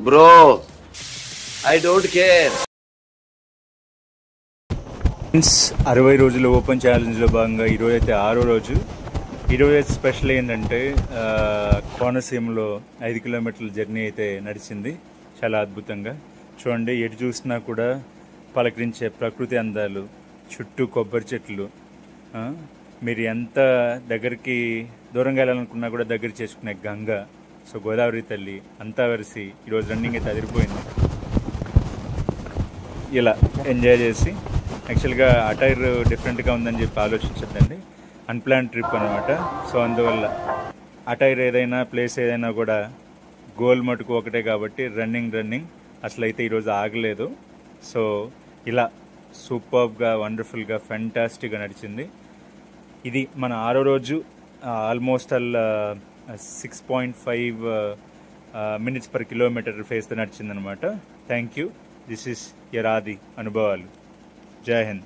Bro I don't care. 60 రోజుల open ఛాలెంజ్లో భాగంగా ఈరోజు అయితే 6వ రోజు. ఈరోజు అయితే స్పెషల్ ఏంటంటే కోనసీమలో 5 కిలోమీటర్ల జర్నీ అయితే నడిచింది. చాలా అద్భుతంగా చూడండి, ఎటు చూసినా కూడా పలకరించే ప్రకృతి అందాలు, చుట్టూ కొబ్బరి చెట్లు. మీరు ఎంత దగ్గరికి దూరంగా వెళ్ళాలనుకున్నా కూడా దగ్గర చేసుకునే గంగ, సో గోదావరి తల్లి అంతా వరిసి ఈరోజు రన్నింగ్ అయితే అదిరిపోయింది. ఇలా ఎంజాయ్ చేసి, యాక్చువల్గా అటైర్ డిఫరెంట్గా ఉందని చెప్పి ఆలోచించద్దండి, అన్ప్లాన్ ట్రిప్ అనమాట. సో అందువల్ల అటైర్ ఏదైనా ప్లేస్ ఏదైనా కూడా గోల్ మటుకు ఒకటే కాబట్టి రన్నింగ్ అసలు అయితే ఈరోజు ఆగలేదు. సో ఇలా సూపర్గా, వండర్ఫుల్గా, ఫ్యాంటాస్టిక్గా నడిచింది. ఇది మన 6వ రోజు. ఆల్మోస్ట్ 6.5 minutes per kilometer ఫేస్తో నడిచిందనమాట. Thank you. This is your ఆది అనుభవాలు. జై హింద్.